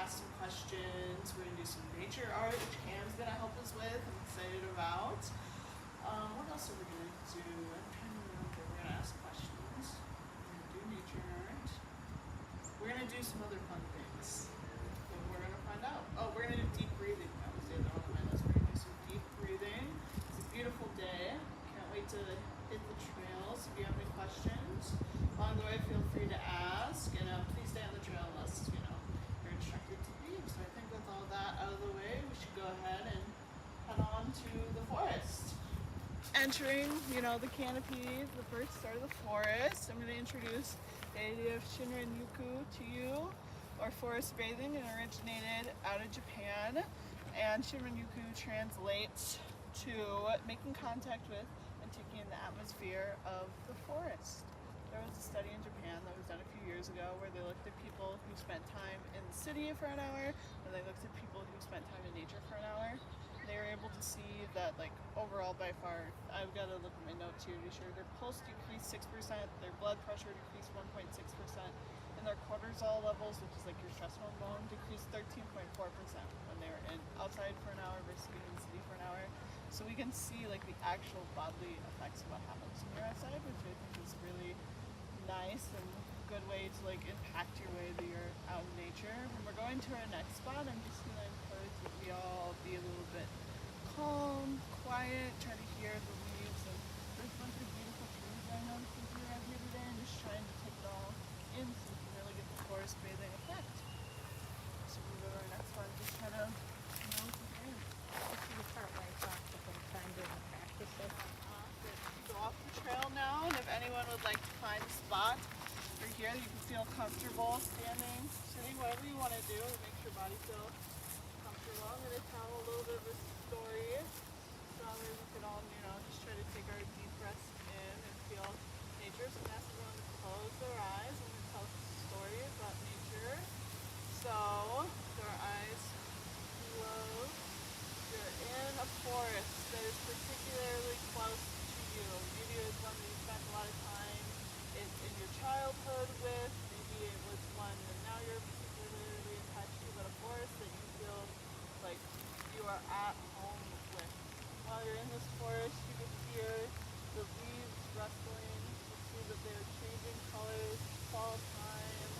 ask some questions. We're gonna do some nature art, which Cam's gonna help us with. I'm excited about. What else are we gonna do? I'm trying to remember. We're gonna ask questions. We're gonna do nature art. We're gonna do some other fun things. And we're gonna find out. Oh, we're gonna do deep breathing. That was the other one on my list. We're gonna do some deep breathing. It's a beautiful day. Can't wait to hit the trails. If you have any questions along the way, feel free to ask. And please stay on the trail unless you're instructed to leave. So I think with all that out of the way, we should go ahead and head on to the forest. Entering, the canopy, the first start of the forest. I'm going to introduce the idea of Shinrin-yoku to you, or forest bathing. It originated out of Japan, and Shinrin-yoku translates to making contact with and taking in the atmosphere of the forest. There was a study in Japan that was done a few years ago where they looked at people who spent time in the city for an hour, and they looked at people who spent time in nature for an hour. They were able to see that, overall by far, I've got to look at my notes here to be sure, their pulse decreased 6%, their blood pressure decreased 1.6%, and their cortisol levels, which is your stress hormone, decreased 13.4% when they were outside for an hour versus being in the city for an hour. So we can see the actual bodily effects of what happens when you're outside, which I think is really nice and a good way to impact your way that you're out in nature. When we're going to our next spot, I'm just gonna encourage that we all be a little bit calm, quiet, try to hear the leaves, and there's a bunch of beautiful trees I noticed as we were out here today, and just trying to take it all in so we can really get the forest bathing effect. So we'll go to our next one, just try to prepare. This is the part where I talk to them, trying to practice it. Go off the trail now, and if anyone would like to find a spot or here you can feel comfortable standing, sitting, whatever you want to do to make your body feel comfortable. I'm going to tell a little bit of a story so that we can all, just try to take our deep breaths in and feel nature. So I'm going to ask everyone to close their eyes. I'm going to tell a story about nature. So, with our eyes closed, you're in a forest that is particularly close to you. Maybe it was one that you spent a lot of time in your childhood with. Maybe it was one that now you're particularly attached to, but a forest that you feel like you are at home with. While you're in this forest, you can hear the leaves rustling. You see that they're changing colors, fall time.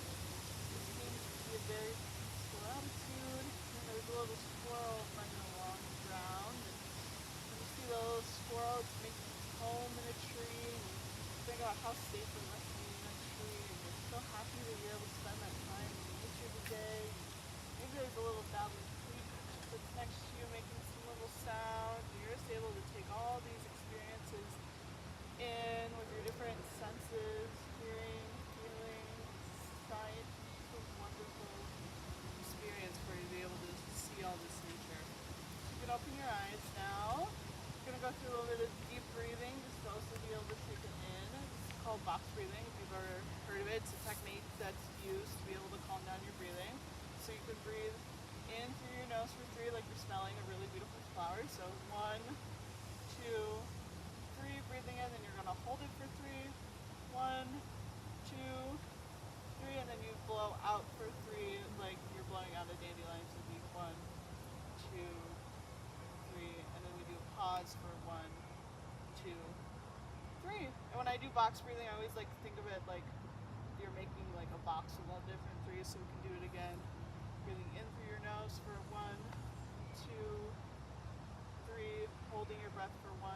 It seems to be a very peaceful attitude. And there's a little squirrel running along the ground. And you see the little squirrel making its home in a tree. And you think about how safe it must be in a tree. And you're so happy that you're able to spend that time in nature today. Maybe there's a little babbling creek that's next to you making some little sound. And you're just able to take all these experiences in with your different senses, hearing, feeling, sight. It's a wonderful experience for you to be able to see all this nature. You can open your eyes now. You're going to go through a little bit of deep breathing just to also be able to take it in. It's called box breathing, if you've ever heard of it. It's a technique that's used to be able to calm down your breathing. So you can breathe in through your nose for 3 like you're smelling a really beautiful flower. So 1, 2, 3, breathing in, then you're going to hold it for 3. 1, 2, 3, and then you blow out for 3 like you're blowing out a dandelion. So it'd be 1, 2, 3, and then we do a pause for 1, 2, 3. And when I do box breathing, I always like to think of it like you're making a box with all different 3s, so we can do it again. Breathing in through your nose for 1, 2, 3, holding your breath for 1,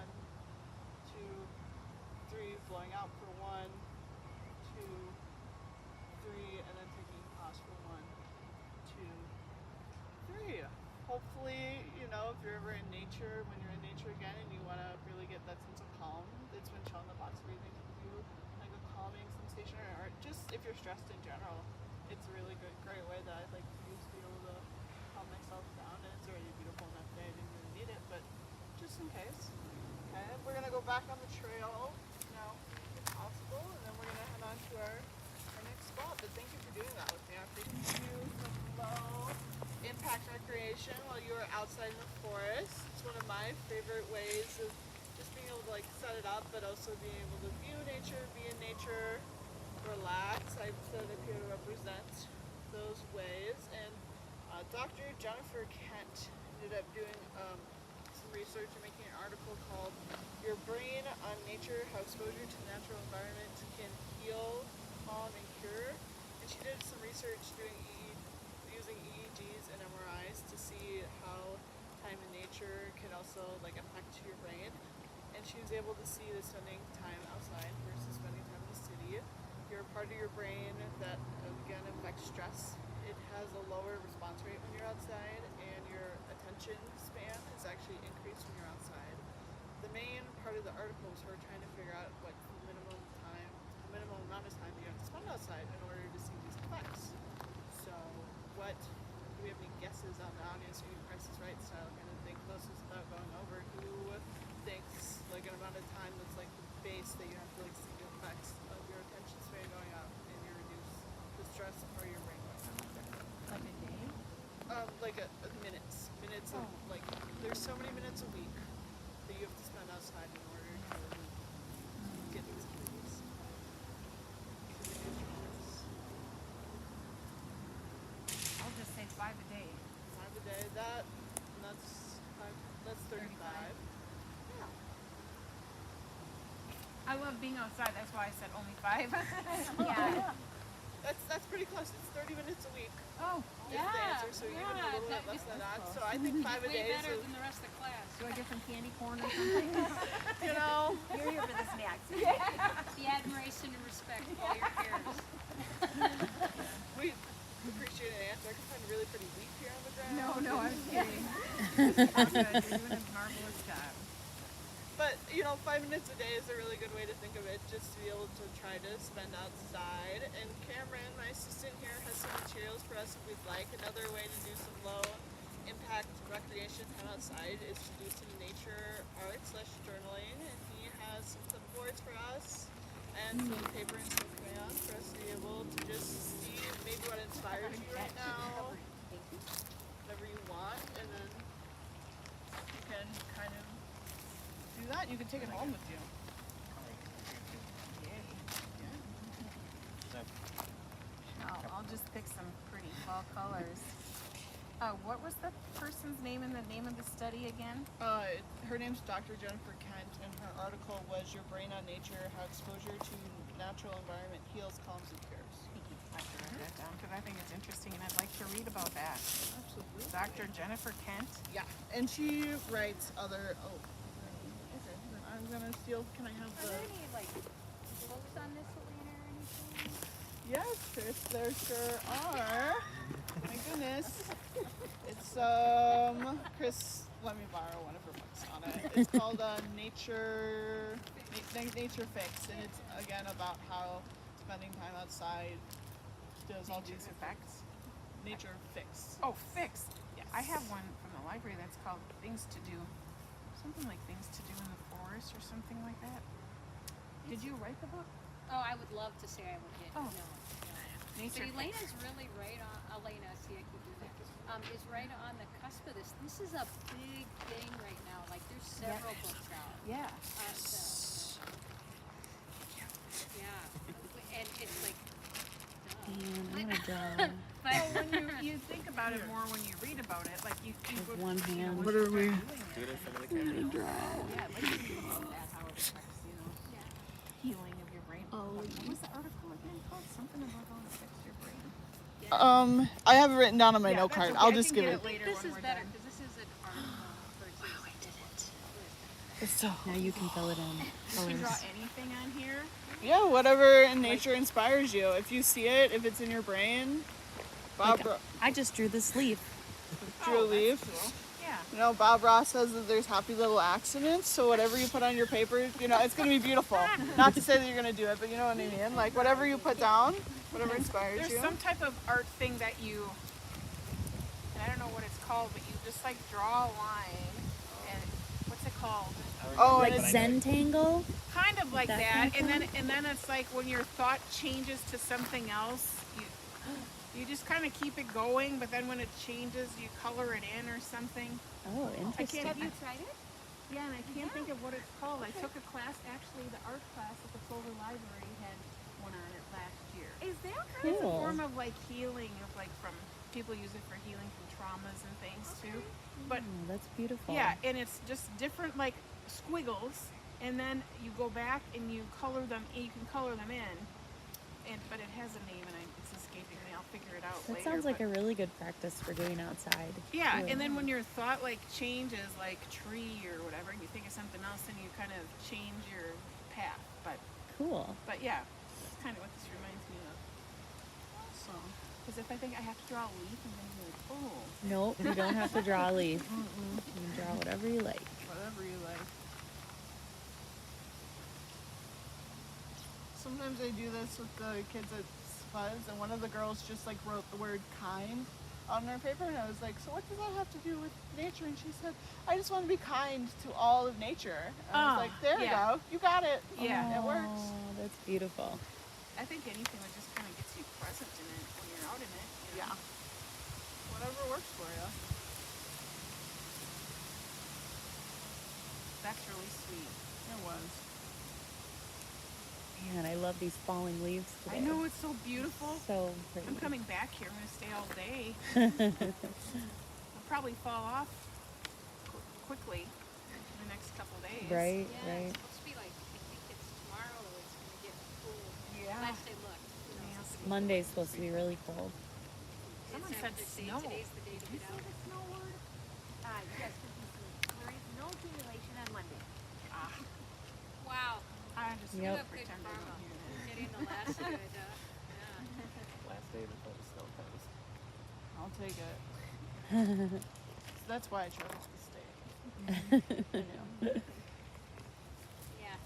2, 3, blowing out for 1, 2, 3, and then taking a pause for 1, 2, 3. Hopefully, if you're ever in nature, when you're in nature again and you want to really get that sense of calm, it's been shown that box breathing can give you a calming sensation, or just if you're stressed in general, it's a really great way that I like to use to be able to calm myself down. And it's already a beautiful enough day, I didn't really need it, but just in case. Okay, we're going to go back on the trail now if possible, and then we're going to head on to our next spot. But thank you for doing that with me. I'm taking you some low impact recreation while you are outside in the forest. It's one of my favorite ways of just being able to set it up, but also being able to view nature, be in nature, relax. I've set it up here to represent those ways. And Dr. Jennifer Kent ended up doing some research and making an article called Your Brain on Nature, How Exposure to the Natural Environment Can Heal, Calm, and Cure. And she did some research using EEGs and MRIs to see how time in nature can also affect your brain. And she was able to see that spending time outside versus spending time in the city, your part of your brain that again affects stress, it has a lower response rate when you're outside, and your attention span is actually increased when you're outside. The main part of the article was her trying to figure out what the minimum amount of time you have to spend outside in order to see these effects. So do we have any guesses on the audience or Price is Right style kind of thing closest without going over? Who thinks an amount of time that's the base that you have to see the effects of your attention span going up and you reduce the stress or your brain going up? Like a day? Minutes. Minutes of there's so many minutes a week that you have to spend outside in order to get these cues. To reduce your stress. I'll just say 5 a day. 5 a day. That's 35. Yeah. I love being outside, that's why I said only 5. Yeah. That's pretty close. It's 30 minutes a week. Oh, Is the answer, so even a little bit less than that. So I think 5 a day is better than the rest of the class. do I get some candy corn or something? you know. You're here for the snacks. The admiration and respect of all your peers. We appreciate an answer. I can find a really pretty leaf here on the ground. No, I'm kidding. You're doing a marvelous job. But 5 minutes a day is a really good way to think of it, just to be able to try to spend outside. And Cameron, my assistant here, has some materials for us if we'd like. Another way to do some low impact recreation time outside is to do some nature art / journaling. And he has some clipboards for us and some paper and some crayons for us to be able to just see maybe what inspires you right now, whatever you want, and then you can kind of do that. You can take it home with you. I'll just pick some pretty fall colors. What was the person's name and the name of the study again? Her name's Dr. Jennifer Kent, and her article was Your Brain on Nature, How Exposure to Natural Environment Heals, Calms, and Cures. I have to write that down because I think it's interesting and I'd like to read about that. Absolutely. Dr. Jennifer Kent. Yeah, and she writes other, okay, then I'm gonna steal, can I have Are the, there any books on this, Alaina, or anything? yes, there sure are. My goodness. It's, Chris, let me borrow one of her books on it. It's called Nature Fix, and it's again about how spending time outside does all these Effects. Nature Fix. Oh, Fix. Yes. I have one from the library that's called Things to Do. Something like Things to Do in the Forest or something like that. Did you write the book? Oh, I would love to say I would get. Oh. No. Nature But Elena's really right on. Alaina, see, I keep doing that. Is right on the cusp of this. This is a big thing right now. There's several books out. Yeah. Yeah, and it's Man, what a job. but Well, when you think about it more when you read about it, you With one hand. What are we? Yeah, like you think about that, how it affects, healing of your brain. Oh, What was the article again called? Something about how it affects your brain. I have it written down on my note that's card. okay. I'll I just can give get it. later this when is we're better done. because this is an article for example. It's so. Now you can fill it in. You can draw Colors. anything on here. Yeah, whatever in nature inspires you. If you see it, if it's in your brain, Bob Like, I just drew this leaf. drew a Oh, that's leaf. cool. Bob Ross says that there's happy little accidents. So whatever you put on your paper, it's gonna be beautiful. Not to say that you're gonna do it, but you know what I mean. Like whatever you put down, whatever inspires There's you. some type of art thing that you, and I don't know what it's called, but you just draw a line, and what's it called? Oh, Like and it's, Zentangle? Kind of like That that, kind of and then it's like when your thought changes to something else, you just kind of keep it going, but then when it changes, you color it in or something. Oh, interesting. Have you tried it? Yeah, and I can't think of what it's called. I took a class, actually, the art class at the Clover Library had one on it last year. Is that It's a Cool. form of healing of from People use it for healing from traumas and things too. But Oh, that's beautiful. yeah, and it's just different like squiggles, and then you go back and you color them. You can color them in, but it has a name and it's escaping me. I'll figure it out That later. sounds like but- a really good practice for doing outside. Yeah, too. and then when your thought like changes, like tree or whatever, and you think of something else, then you kind of change your path. Cool. But yeah, that's kind of what this reminds me of. So, Because if I think I have to draw a leaf, and then you're like, oh, Nope, you don't have to draw a leaf. You can draw whatever you like. whatever you like. Sometimes I do this with the kids at Fuzz, and one of the girls just like wrote the word kind on her paper, and I was like, so what does that have to do with nature? And she said, I just want to be kind to all of nature. And I was like, there you yeah. go, you got it. Yeah. It works. Oh, that's beautiful. I think anything that just kind of gets you present in it when you're out in it. You know? Yeah. Whatever works for you. That's really sweet. It was. Man, I love these falling leaves today. I know, it's so beautiful. So pretty. I'm coming back here. I'm going to stay all day. I'll probably fall off quickly in the next couple days. Right, Yeah, right. it's supposed to be like, I think it's tomorrow it's going to get cool. Yeah. Last I looked. You know, Yes. somebody- Monday's supposed to be really cold. Someone it's said after snow. Today's the day to get out. snow word? Yes, there is no accumulation on Monday. Wow. I just Yep. You gonna have good pretend I karma. don't hear that. Getting the last good. Yeah. Last day before the snow comes. I'll take it. So that's why I chose to stay. I know. Yeah.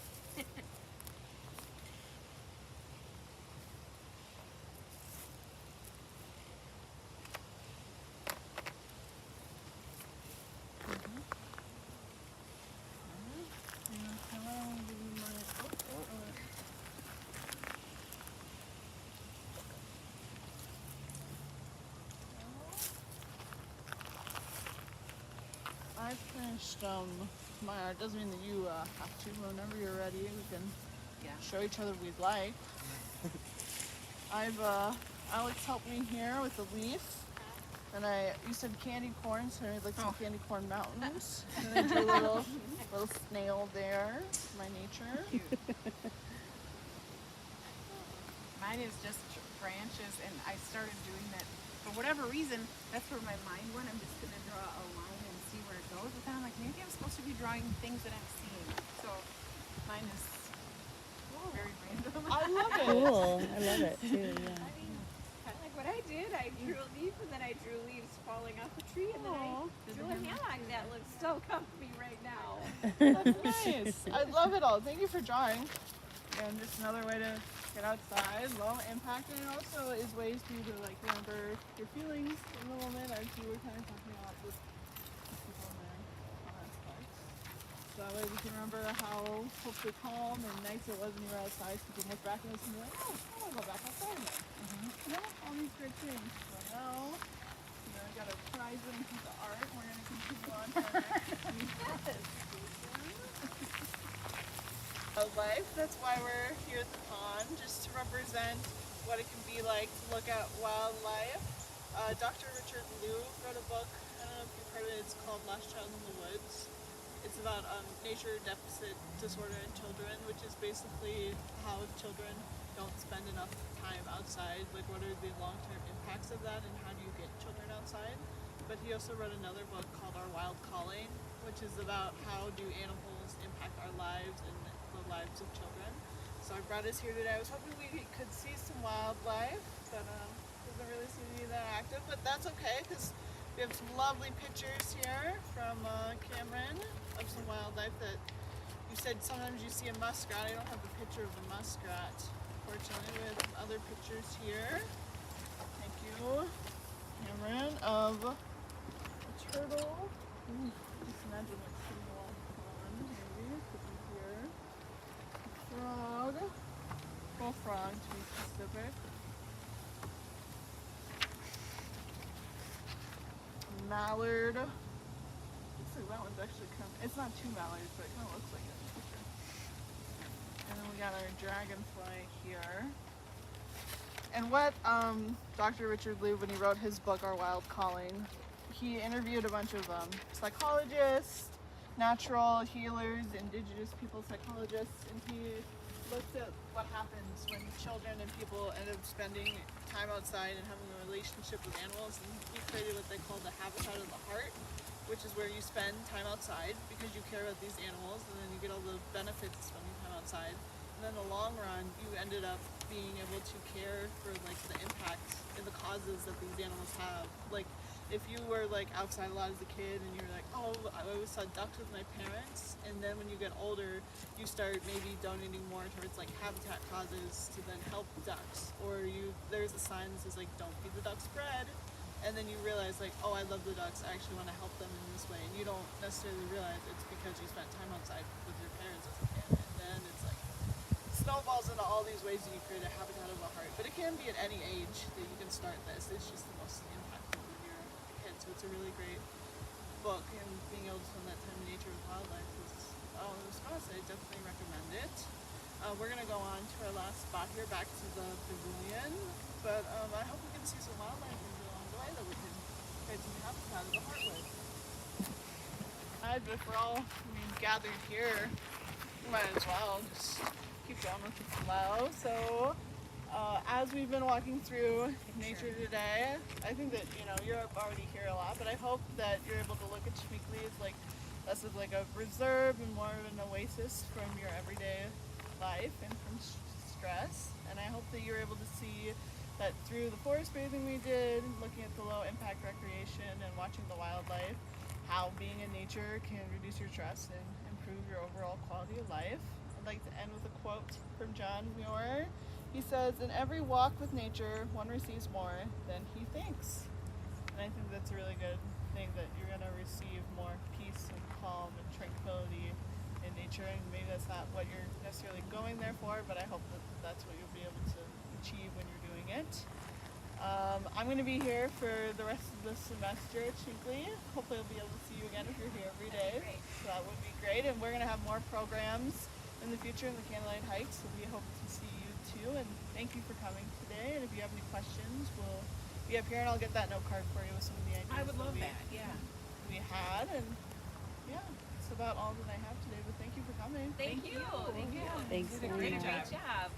I finished my art. Doesn't mean that you have to. Whenever you're ready, we can Yeah. show each other we'd like. I've Alex helped me here with the leaf, and you said candy corn, so I made like some candy corn mountains, and I drew a little snail there. My nature. Mine is just branches, and I started doing that for whatever reason. That's where my mind went. I'm just gonna draw a line and see where it goes. But then I'm like, maybe I'm supposed to be drawing things that I'm seeing. So mine is very random. I love it. Cool. I love it too. Yeah. I mean, kind of like what I did. I drew a leaf and then I drew leaves falling off the tree and then I drew a hammock that looks so comfy right now. That's nice. I love it all. Thank you for drawing. And just another way to get outside, low impact, and it also is ways for you to like remember your feelings in the moment, as you were kind of talking about with people in there on that spot. So that way we can remember how hopefully calm and nice it was when you were outside. So you can look back and listen and be like, oh, I want to go back outside now. You know, all these great things. So now, we got a prize winning piece of art. We're going to continue on to our next of life. That's why we're here at the pond, just to represent what it can be like to look at wildlife. Dr. Richard Liu wrote a book, I don't know if you've heard of it, it's called Last Child in the Woods. It's about nature deficit disorder in children, which is basically how children don't spend enough time outside, like what are the long-term impacts of that and how do you get children outside. But he also wrote another book called Our Wild Calling, which is about how do animals impact our lives and the lives of children. So I brought us here today. I was hoping we could see some wildlife, but doesn't really seem to be that active, but that's okay because we have some lovely pictures here from Cameron of some wildlife that you said sometimes you see a muskrat. I don't have a picture of a muskrat, fortunately. We have some other pictures here. Thank you, Cameron, of a turtle. Just imagine it's sitting along the pond, maybe. Could be here. Frog. Bullfrog, to be specific. Mallard. Looks like that one's actually it's not two mallards, but it kind of looks like it in the picture. And then we got our dragonfly here. And what Dr. Richard Louv, when he wrote his book, Our Wild Calling, he interviewed a bunch of psychologists, natural healers, indigenous people psychologists, and he looked at what happens when children and people end up spending time outside and having a relationship with animals. And he created what they call the habitat of the heart, which is where you spend time outside because you care about these animals, and then you get all the benefits of spending time outside. And then in the long run, you ended up being able to care for like the impact and the causes that these animals have. Like if you were like outside a lot as a kid and you were like, oh, I always saw ducks with my parents, and then when you get older, you start maybe donating more towards like habitat causes to then help ducks, or there's a sign that says like, don't feed the ducks bread. And then you realize like, oh, I love the ducks, I actually want to help them in this way. And you don't necessarily realize it's because you spent time outside with your parents as a kid. And then it's like, snowballs into all these ways that you create a habitat of the heart. But it can be at any age that you can start this. It's just the most impactful when you're a kid. So it's a really great book, and being able to spend that time in nature with wildlife is, in response, I definitely recommend it. We're going to go on to our last spot here, back to the pavilion. But I hope we can see some wildlife along the way that we can create some habitat of the heart with. But if we're all gathered here, we might as well just keep going with the flow. So as we've been walking through nature today, I think that you're already here a lot, but I hope that you're able to look at Schmeekly as like less of like a reserve and more of an oasis from your everyday life and from stress. And I hope that you're able to see that through the forest bathing we did, looking at the low impact recreation and watching the wildlife, how being in nature can reduce your stress and improve your overall quality of life. I'd like to end with a quote from John Muir. He says, "In every walk with nature, one receives more than he thinks." And I think that's a really good thing, that you're going to receive more peace and calm and tranquility in nature. And maybe that's not what you're necessarily going there for, but I hope that that's what you'll be able to achieve when you're doing it. I'm going to be here for the rest of the semester at Chinkley. Hopefully I'll be able to see you again if you're here every day. So that would be great. And we're going to have more programs in the future in the Candlelight Hikes, so we hope to see you too. And thank you for coming today. And if you have any questions, we'll be up here, and I'll get that note card for you with some of the ideas I would love that. Yeah. we had. And yeah, that's about all that I have today, but thank you for coming. Thank you. Thanks, You did a great Alaina. job. Great job.